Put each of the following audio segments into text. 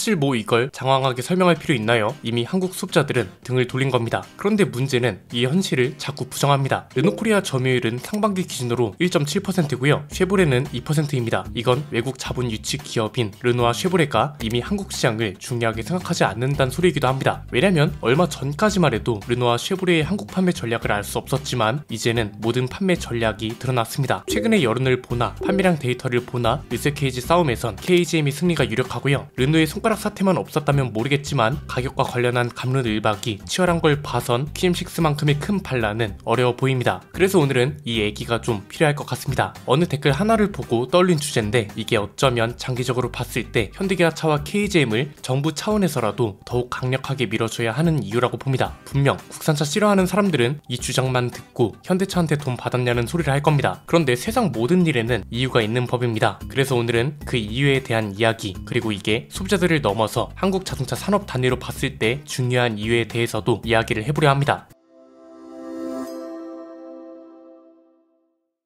사실 뭐 이걸 장황하게 설명할 필요 있나요? 이미 한국 소비자들은 등을 돌린 겁니다. 그런데 문제는 이 현실을 자꾸 부정합니다. 르노코리아 점유율은 상반기 기준으로 1.7%고요. 쉐보레는 2%입니다. 이건 외국 자본 유치 기업인 르노와 쉐보레가 이미 한국 시장을 중요하게 생각하지 않는다는 소리이기도 합니다. 왜냐면 얼마 전까지만 해도 르노와 쉐보레의 한국 판매 전략을 알 수 없었지만 이제는 모든 판매 전략이 드러났습니다. 최근의 여론을 보나 판매량 데이터를 보나 SKG 싸움에선 KGM이 승리가 유력하고요. 르노의 손가락 사태만 없었다면 모르겠지만 가격과 관련한 갑론을박이 치열한 걸 봐선 PM6만큼의 큰 반란은 어려워 보입니다. 그래서 오늘은 이 얘기가 좀 필요할 것 같습니다. 어느 댓글 하나를 보고 떠올린 주제인데 이게 어쩌면 장기적으로 봤을 때 현대기아차와 KGM을 정부 차원에서라도 더욱 강력하게 밀어줘야 하는 이유라고 봅니다. 분명 국산차 싫어하는 사람들은 이 주장만 듣고 현대차한테 돈 받았냐는 소리를 할 겁니다. 그런데 세상 모든 일에는 이유가 있는 법입니다. 그래서 오늘은 그 이유에 대한 이야기, 그리고 이게 소비자들을 넘어서 한국 자동차 산업 단위로 봤을 때 중요한 이유에 대해서도 이야기를 해보려 합니다.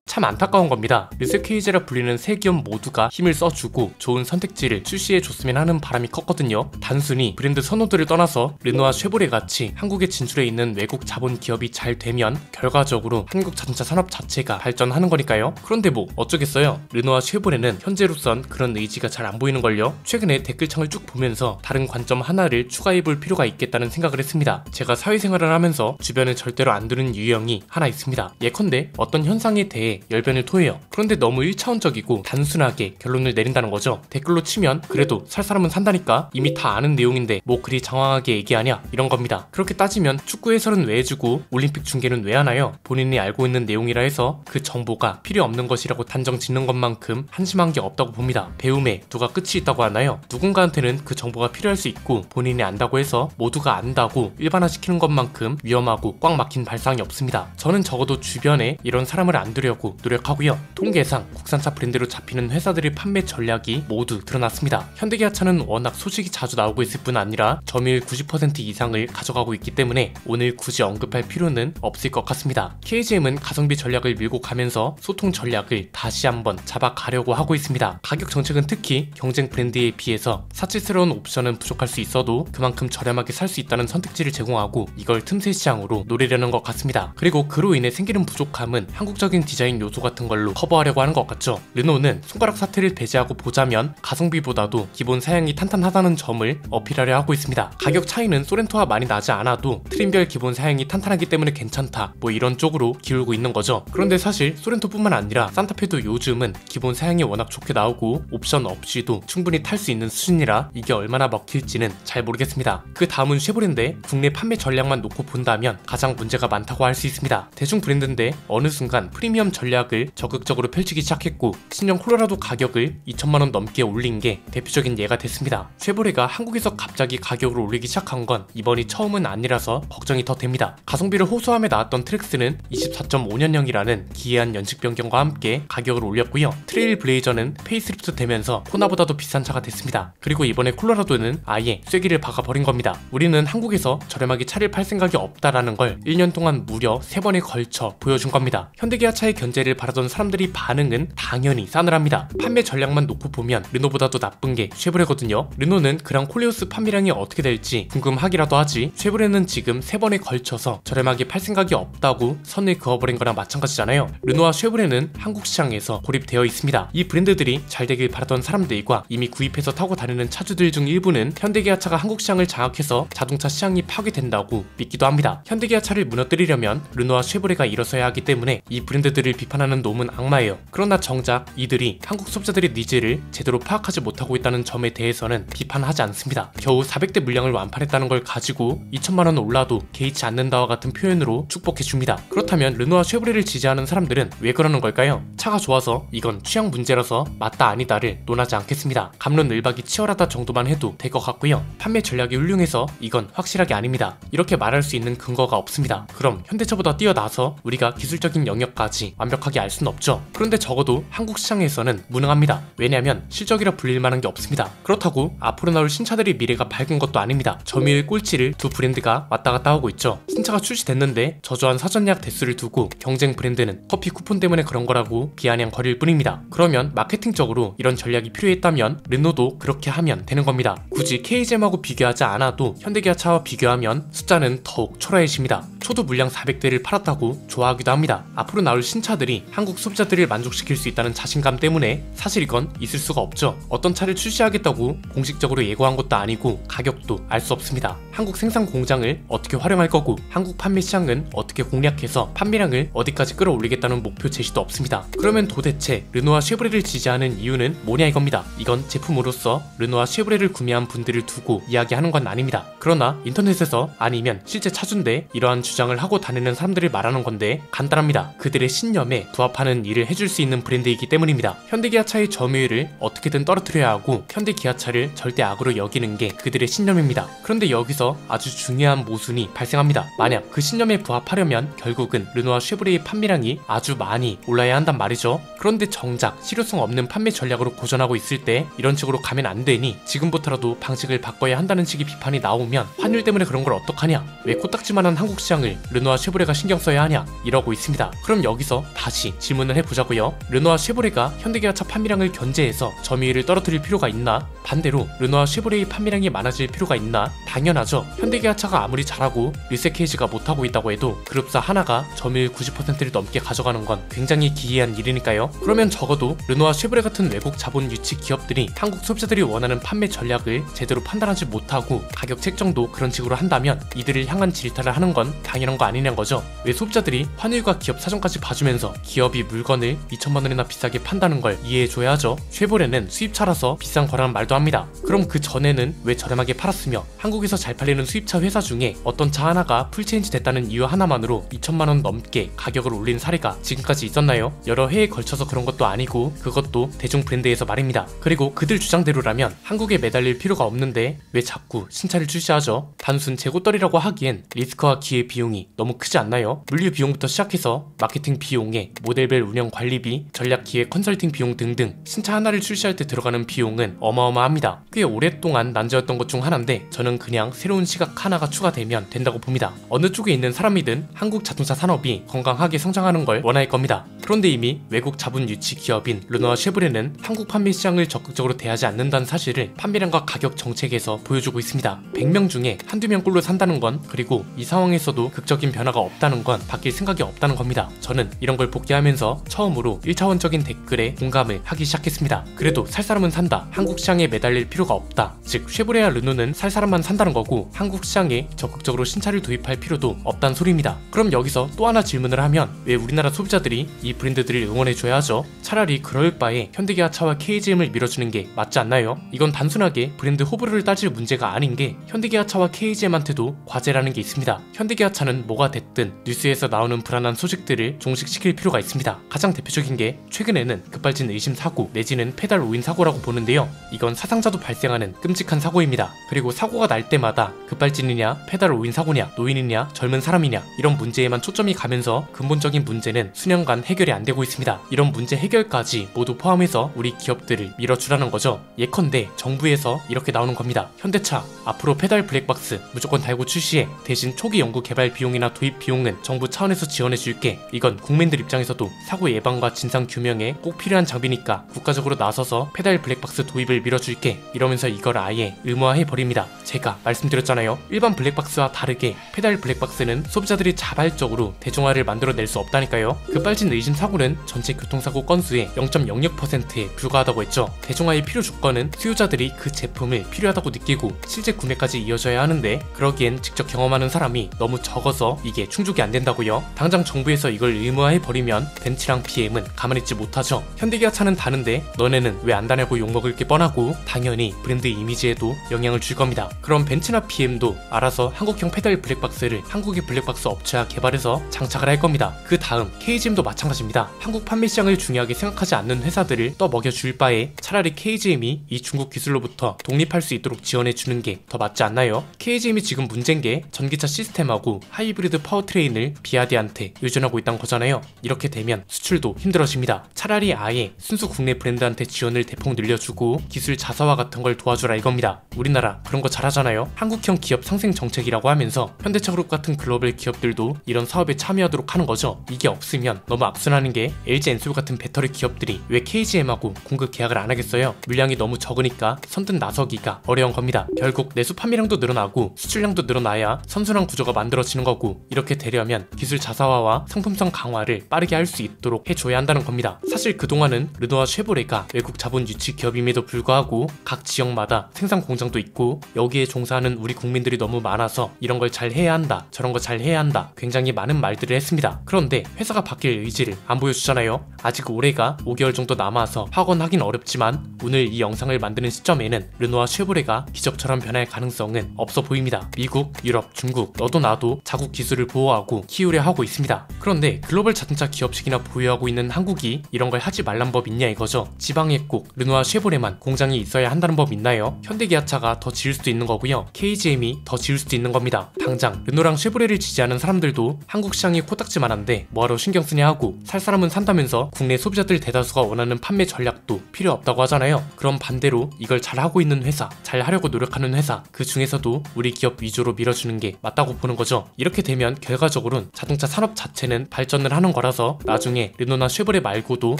참 안타까운 겁니다. SKG라 불리는 세 기업 모두가 힘을 써주고 좋은 선택지를 출시해줬으면 하는 바람이 컸거든요. 단순히 브랜드 선호도를 떠나서 르노와 쉐보레 같이 한국에 진출해 있는 외국 자본 기업이 잘 되면 결과적으로 한국 자동차 산업 자체가 발전하는 거니까요. 그런데 뭐 어쩌겠어요. 르노와 쉐보레는 현재로선 그런 의지가 잘 안 보이는걸요. 최근에 댓글창을 쭉 보면서 다른 관점 하나를 추가해볼 필요가 있겠다는 생각을 했습니다. 제가 사회생활을 하면서 주변에 절대로 안 두는 유형이 하나 있습니다. 예컨대 어떤 현상에 대해 열변을 토해요. 그런데 너무 1차원적이고 단순하게 결론을 내린다는 거죠. 댓글로 치면 그래도 살 사람은 산다니까, 이미 다 아는 내용인데 뭐 그리 장황하게 얘기하냐, 이런 겁니다. 그렇게 따지면 축구 해설은 왜 해주고 올림픽 중계는 왜 하나요? 본인이 알고 있는 내용이라 해서 그 정보가 필요 없는 것이라고 단정 짓는 것만큼 한심한 게 없다고 봅니다. 배움에 누가 끝이 있다고 하나요? 누군가한테는 그 정보가 필요할 수 있고 본인이 안다고 해서 모두가 안다고 일반화시키는 것만큼 위험하고 꽉 막힌 발상이 없습니다. 저는 적어도 주변에 이런 사람을 안 두려고 노력하고요. 통계상 국산차 브랜드로 잡히는 회사들의 판매 전략이 모두 드러났습니다. 현대기아차는 워낙 소식이 자주 나오고 있을 뿐 아니라 점유율 90% 이상을 가져가고 있기 때문에 오늘 굳이 언급할 필요는 없을 것 같습니다. KGM은 가성비 전략을 밀고 가면서 소통 전략을 다시 한번 잡아가려고 하고 있습니다. 가격 정책은 특히 경쟁 브랜드에 비해서 사치스러운 옵션은 부족할 수 있어도 그만큼 저렴하게 살 수 있다는 선택지를 제공하고 이걸 틈새 시장으로 노리려는 것 같습니다. 그리고 그로 인해 생기는 부족함은 한국적인 디자인 요소 같은 걸로 커버하려고 하는 것 같죠. 르노는 손가락 사태를 배제하고 보자면 가성비보다도 기본 사양이 탄탄하다는 점을 어필하려 하고 있습니다. 가격 차이는 소렌토와 많이 나지 않아도 트림별 기본 사양이 탄탄하기 때문에 괜찮다, 뭐 이런 쪽으로 기울고 있는 거죠. 그런데 사실 소렌토뿐만 아니라 산타페도 요즘은 기본 사양이 워낙 좋게 나오고 옵션 없이도 충분히 탈 수 있는 수준이라 이게 얼마나 먹힐지는 잘 모르겠습니다. 그 다음은 쉐보레인데 국내 판매 전략만 놓고 본다면 가장 문제가 많다고 할 수 있습니다. 대중 브랜드인데 어느 순간 프리미엄 전략을 적극적으로 펼치기 시작했고 신형 콜로라도 가격을 2천만원 넘게 올린 게 대표적인 예가 됐습니다. 쉐보레가 한국에서 갑자기 가격을 올리기 시작한 건 이번이 처음은 아니라서 걱정이 더 됩니다. 가성비를 호소하며 나왔던 트랙스는 24.5년형이라는 기이한 연식 변경과 함께 가격을 올렸고요. 트레일 블레이저는 페이스리프트 되면서 코나보다도 비싼 차가 됐습니다. 그리고 이번에 콜로라도는 아예 쐐기를 박아버린 겁니다. 우리는 한국에서 저렴하게 차를 팔 생각이 없다라는 걸 1년 동안 무려 3번에 걸쳐 보여준 겁니다. 현대기아차의 견제를 바라던 사람들이 반응은 당연히 싸늘합니다. 판매 전략만 놓고 보면 르노보다도 나쁜 게 쉐보레거든요. 르노는 그랑 콜리오스 판매량이 어떻게 될지 궁금하기라도 하지 쉐보레는 지금 3번에 걸쳐서 저렴하게 팔 생각이 없다고 선을 그어버린 거랑 마찬가지잖아요. 르노와 쉐보레는 한국 시장에서 고립되어 있습니다. 이 브랜드들이 잘 되길 바라던 사람들과 이미 구입해서 타고 다니는 차주들 중 일부는 현대기아차가 한국 시장을 장악해서 자동차 시장이 파괴된다고 믿기도 합니다. 현대기아차를 무너뜨리려면 르노와 쉐보레가 일어서야 하기 때문에 이 브랜드들을 비판하는 놈은 악마예요. 그러나 정작 이들이 한국 소비자들의 니즈를 제대로 파악하지 못하고 있다는 점에 대해서는 비판하지 않습니다. 겨우 400대 물량을 완판했다는 걸 가지고 2천만원 올라도 개의치 않는다와 같은 표현으로 축복해줍니다. 그렇다면 르노와 쉐보레를 지지하는 사람들은 왜 그러는 걸까요? 차가 좋아서 이건 취향 문제라서 맞다 아니다를 논하지 않겠습니다. 갑론을박이 치열하다 정도만 해도 될 것 같고요. 판매 전략이 훌륭해서 이건 확실하게 아닙니다. 이렇게 말할 수 있는 근거가 없습니다. 그럼 현대차보다 뛰어나서 우리가 기술적인 영역까지 완벽하게 완벽하게 알 수는 없죠. 그런데 적어도 한국 시장에서는 무능합니다. 왜냐면 실적이라 불릴 만한 게 없습니다. 그렇다고 앞으로 나올 신차들의 미래가 밝은 것도 아닙니다. 점유율 꼴찌를 두 브랜드가 왔다 갔다 하고 있죠. 신차가 출시됐는데 저조한 사전 예약 대수를 두고 경쟁 브랜드는 커피 쿠폰 때문에 그런 거라고 비아냥거릴 뿐입니다. 그러면 마케팅적으로 이런 전략이 필요했다면 르노도 그렇게 하면 되는 겁니다. 굳이 KGM하고 비교하지 않아도 현대기아차와 비교하면 숫자는 더욱 초라해집니다. 초도 물량 400대를 팔았다고 좋아하기도 합니다. 앞으로 나올 신차들이 한국 소비자들을 만족시킬 수 있다는 자신감 때문에 사실 이건 있을 수가 없죠. 어떤 차를 출시하겠다고 공식적으로 예고한 것도 아니고 가격도 알 수 없습니다. 한국 생산 공장을 어떻게 활용할 거고 한국 판매 시장은 어떻게 공략해서 판매량을 어디까지 끌어올리겠다는 목표 제시도 없습니다. 그러면 도대체 르노와 쉐보레를 지지하는 이유는 뭐냐 이겁니다. 이건 제품으로서 르노와 쉐보레를 구매한 분들을 두고 이야기하는 건 아닙니다. 그러나 인터넷에서 아니면 실제 차준대 이러한 주장을 하고 다니는 사람들을 말하는 건데 간단합니다. 그들의 신념에 부합하는 일을 해줄 수 있는 브랜드이기 때문입니다. 현대기아차의 점유율을 어떻게든 떨어뜨려야 하고 현대기아차를 절대 악으로 여기는 게 그들의 신념입니다. 그런데 여기서 아주 중요한 모순이 발생합니다. 만약 그 신념에 부합하려면 결국은 르노와 쉐보레의 판매량이 아주 많이 올라야 한단 말이죠. 그런데 정작 실효성 없는 판매 전략으로 고전하고 있을 때 이런 식으로 가면 안 되니 지금부터라도 방식을 바꿔야 한다는 식의 비판이 나오면 환율 때문에 그런 걸 어떡하냐, 왜 코딱지만한 한국 시장을 르노와 쉐보레가 신경 써야 하냐 이러고 있습니다. 그럼 여기서 다시 질문을 해보자고요. 르노와 쉐보레가 현대기아차 판매량을 견제해서 점유율을 떨어뜨릴 필요가 있나? 반대로 르노와 쉐보레의 판매량이 많아질 필요가 있나? 당연하죠. 현대기아차가 아무리 잘하고 르세케이지가 못하고 있다고 해도 그룹사 하나가 점유율 90%를 넘게 가져가는 건 굉장히 기이한 일이니까요. 그러면 적어도 르노와 쉐보레 같은 외국 자본 유치 기업들이 한국 소비자들이 원하는 판매 전략을 제대로 판단하지 못하고 가격 책정도 그런 식으로 한다면 이들을 향한 질타를 하는 건 당연한 거 아니냐는 거죠. 왜 소비자들이 환율과 기업 사정까지 봐주면서 기업이 물건을 2천만 원이나 비싸게 판다는 걸 이해해줘야 하죠. 쉐보레는 수입차라서 비싼 거라는 말도 합니다. 그럼 그 전에는 왜 저렴하게 팔았으며 한국에서 잘 팔리는 수입차 회사 중에 어떤 차 하나가 풀체인지 됐다는 이유 하나만으로 2천만 원 넘게 가격을 올린 사례가 지금까지 있었나요? 여러 해에 걸쳐서 그런 것도 아니고 그것도 대중 브랜드에서 말입니다. 그리고 그들 주장대로라면 한국에 매달릴 필요가 없는데 왜 자꾸 신차를 출시하죠? 단순 재고떨이라고 하기엔 리스크와 기회 비용이 너무 크지 않나요? 물류 비용부터 시작해서 마케팅 비용에 모델별 운영 관리비, 전략 기획 컨설팅 비용 등등 신차 하나를 출시할 때 들어가는 비용은 어마어마합니다. 꽤 오랫동안 난제였던 것 중 하나인데 저는 그냥 새로운 시각 하나가 추가되면 된다고 봅니다. 어느 쪽에 있는 사람이든 한국 자동차 산업이 건강하게 성장하는 걸 원할 겁니다. 그런데 이미 외국 자본 유치 기업인 르노와 쉐보레는 한국 판매 시장을 적극적으로 대하지 않는다는 사실을 판매량과 가격 정책에서 보여주고 있습니다. 100명 중에 한두 명꼴로 산다는 건, 그리고 이 상황에서도 극적인 변화가 없다는 건 바뀔 생각이 없다는 겁니다. 저는 이런 걸 복귀하면서 처음으로 1차원적인 댓글에 공감을 하기 시작했습니다. 그래도 살 사람은 산다, 한국 시장에 매달릴 필요가 없다, 즉 쉐보레와 르노는 살 사람만 산다는 거고 한국 시장에 적극적으로 신차를 도입할 필요도 없다는 소리입니다. 그럼 여기서 또 하나 질문을 하면 왜 우리나라 소비자들이 이 브랜드들을 응원해줘야 하죠? 차라리 그럴 바에 현대기아차와 KGM을 밀어주는 게 맞지 않나요? 이건 단순하게 브랜드 호불호를 따질 문제가 아닌 게 현대기아차와 KGM한테도 과제라는 게 있습니다. 현대기아차는 뭐가 됐든 뉴스에서 나오는 불안한 소식들을 종식시킬 필요가 있습니다. 가장 대표적인 게 최근에는 급발진 의심 사고 내지는 페달 오인 사고라고 보는데요. 이건 사상자도 발생하는 끔찍한 사고입니다. 그리고 사고가 날 때마다 급발진이냐, 페달 오인 사고냐, 노인이냐, 젊은 사람이냐 이런 문제에만 초점이 가면서 근본적인 문제는 수년간 해결이 안 되고 있습니다. 이런 문제 해결까지 모두 포함해서 우리 기업들을 밀어주라는 거죠. 예컨대 정부에서 이렇게 나오는 겁니다. 현대차 앞으로 페달 블랙박스 무조건 달고 출시해. 대신 초기 연구 개발 비용이나 도입 비용은 정부 차원에서 지원해줄게. 이건 국민들 입장에서도 사고 예방과 진상 규명에 꼭 필요한 장비니까 국가적으로 나서서 페달 블랙박스 도입을 밀어줄게. 이러면서 이걸 아예 의무화해버립니다. 제가 말씀드렸잖아요. 일반 블랙박스와 다르게 페달 블랙박스는 소비자들이 자발적으로 대중화를 만들어낼 수 없다니까요. 급발진 의심 사고는 전체 교통사고 건수의 0.06%에 불과하다고 했죠. 대중화의 필요 조건은 수요자들이 그 제품을 필요하다고 느끼고 실제 구매까지 이어져야 하는데 그러기엔 직접 경험하는 사람이 너무 적어서 이게 충족이 안 된다고요. 당장 정부에서 이걸 의무화해버리면 벤츠랑 BM은 가만히 있지 못하죠. 현대기아차는 다른데 너네는 왜 안 다냐고 욕먹을 게 뻔하고 당연히 브랜드 이미지에도 영향을 줄 겁니다. 그럼 벤츠나 BM도 알아서 한국형 페달 블랙박스를 한국의 블랙박스 업체와 개발해서 장착을 할 겁니다. 그 다음 KGM도 마찬가지입니다. 한국 판매 시장을 중요하게 생각하지 않는 회사들을 떠먹여줄 바에 차라리 KGM이 이 중국 기술로부터 독립할 수 있도록 지원해주는 게 더 맞지 않나요? KGM이 지금 문제인 게 전기차 시스템하고 하이브리드 파워트레인을 비아디한테 의존하고 있다는 거잖아요. 이렇게 되면 수출도 힘들어집니다. 차라리 아예 순수 국내 브랜드한테 지원을 대폭 늘려주고 기술 자사화 같은 걸 도와주라 이겁니다. 우리나라 그런 거 잘하잖아요. 한국형 기업 상생 정책이라고 하면서 현대차그룹 같은 글로벌 기업들도 이런 사업에 참여하도록 하는 거죠. 이게 없으면 너무 악순환인 게 LG 엔솔 같은 배터리 기업들이 왜 KGM하고 공급 계약을 안 하겠어요? 물량이 너무 적으니까 선뜻 나서기가 어려운 겁니다. 결국 내수 판매량도 늘어나고 수출량도 늘어나야 선순환 구조가 만들어지는 거고, 이렇게 되려면 기술 자사화와 상품성 강화를 빠르게 할 수 있도록 해줘야 한다는 겁니다. 사실 그동안은 르노와 쉐보레가 외국 자본 유치 기업임에도 불구하고 각 지역마다 생산 공장도 있고 여기에 종사하는 우리 국민들이 너무 많아서 이런 걸 잘 해야 한다, 저런 거 잘 해야 한다, 굉장히 많은 말들을 했습니다. 그런데 회사가 바뀔 의지를 안 보여주잖아요. 아직 올해가 5개월 정도 남아서 확언하긴 어렵지만 오늘 이 영상을 만드는 시점에는 르노와 쉐보레가 기적처럼 변할 가능성은 없어 보입니다. 미국, 유럽, 중국 너도 나도 자국 기술을 보호하고 키우려 하고 있습니다. 그런데 글로벌 자동차 기업식이나 보유하고 있는 한국이 이런 걸 하지 말란 법 있냐 이거죠. 지방에 꼭 르노와 쉐보레만 공장이 있어야 한다는 법 있나요? 현대기아차가 더 지을 수도 있는 거고요. KGM이 더 지을 수도 있는 겁니다. 당장 르노랑 쉐보레를 지지하는 사람들도 한국 시장이 코딱지만한데 뭐하러 신경 쓰냐 하고 살 사람은 산다면서 국내 소비자들 대다수가 원하는 판매 전략도 필요 없다고 하잖아요. 그럼 반대로 이걸 잘하고 있는 회사, 잘 하려고 노력하는 회사, 그 중에서도 우리 기업 위주로 밀어주는 게 맞다고 보는 거죠. 이렇게 되면 결과적으로는 자동차 산업 자체는 발전을 하는 거라서 나중에 르노나 쉐보레 말고도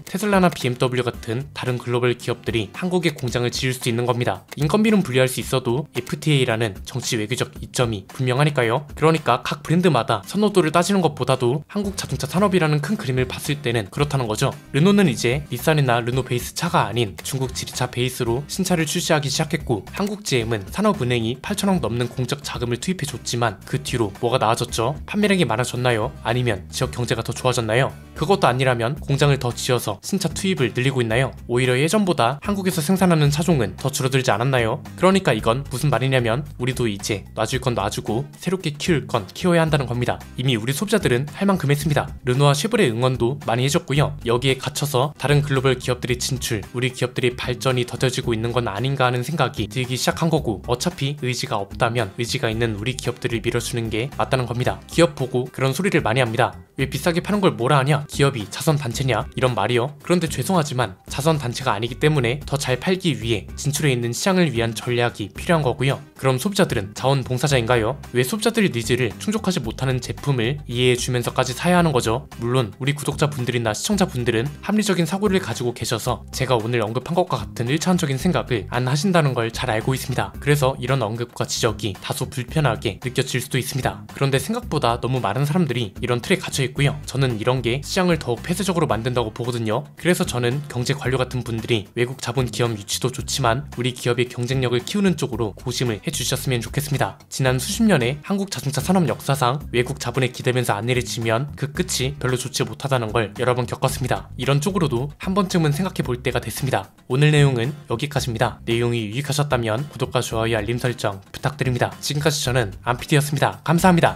테슬라나 BMW 같은 다른 글로벌 기업들이 한국에 공장을 지을 수 있는 겁니다. 인건비는 분리할 수 있어도 FTA라는 정치 외교적 이점이 분명하니까요. 그러니까 각 브랜드마다 선호도를 따지는 것보다도 한국 자동차 산업이라는 큰 그림을 봤을 때는 그렇다는 거죠. 르노는 이제 닛산이나 르노 베이스 차가 아닌 중국 지리차 베이스로 신차를 출시하기 시작했고, 한국 GM은 산업은행이 8천억 넘는 공적 자금을 투입해줬지만 그 뒤로 뭐가 나아졌죠? 판매량이 많아졌나요? 아니면 지역 경제가 더 좋아졌나요? 그것도 아니라면 공장을 더 지어서 신차 투입을 늘리고 있나요? 오히려 예전보다 한국에서 생산하는 차종은 더 줄어들지 않았나요? 그러니까 이건 무슨 말이냐면 우리도 이제 놔줄 건 놔주고 새롭게 키울 건 키워야 한다는 겁니다. 이미 우리 소비자들은 할 만큼 했습니다. 르노와 쉐보레 응원도 많이 해줬고요. 여기에 갇혀서 다른 글로벌 기업들의 진출, 우리 기업들의 발전이 더뎌지고 있는 건 아닌가 하는 생각이 들기 시작한 거고, 어차피 의지가 없다면 의지가 있는 우리 기업들을 밀어주는 게 맞다는 겁니다. 기업 보고 그런 소리를 많이 합니다. 왜 비싸게 파는 걸 뭐라 하냐? 기업이 자선단체냐? 이런 말이요. 그런데 죄송하지만 자선단체가 아니기 때문에 더 잘 팔기 위해 진출해 있는 시장을 위한 전략이 필요한 거고요. 그럼 소비자들은 자원봉사자인가요? 왜 소비자들의 니즈를 충족하지 못하는 제품을 이해해주면서까지 사야 하는 거죠? 물론 우리 구독자분들이나 시청자분들은 합리적인 사고를 가지고 계셔서 제가 오늘 언급한 것과 같은 1차원적인 생각을 안 하신다는 걸 잘 알고 있습니다. 그래서 이런 언급과 지적이 다소 불편하게 느껴질 수도 있습니다. 그런데 생각보다 너무 많은 사람들이 이런 틀에 갇혀 있고요. 저는 이런 게 시장을 더욱 폐쇄적으로 만든다고 보거든요. 그래서 저는 경제 관료 같은 분들이 외국 자본 기업 유치도 좋지만 우리 기업의 경쟁력을 키우는 쪽으로 고심을 해주셨으면 좋겠습니다. 지난 수십 년의 한국 자동차 산업 역사상 외국 자본에 기대면서 안 내리치면 그 끝이 별로 좋지 못하다는 걸 여러 번 겪었습니다. 이런 쪽으로도 한 번쯤은 생각해 볼 때가 됐습니다. 오늘 내용은 여기까지입니다. 내용이 유익하셨다면 구독과 좋아요, 알림 설정 부탁드립니다. 지금까지 저는 안피디였습니다. 감사합니다.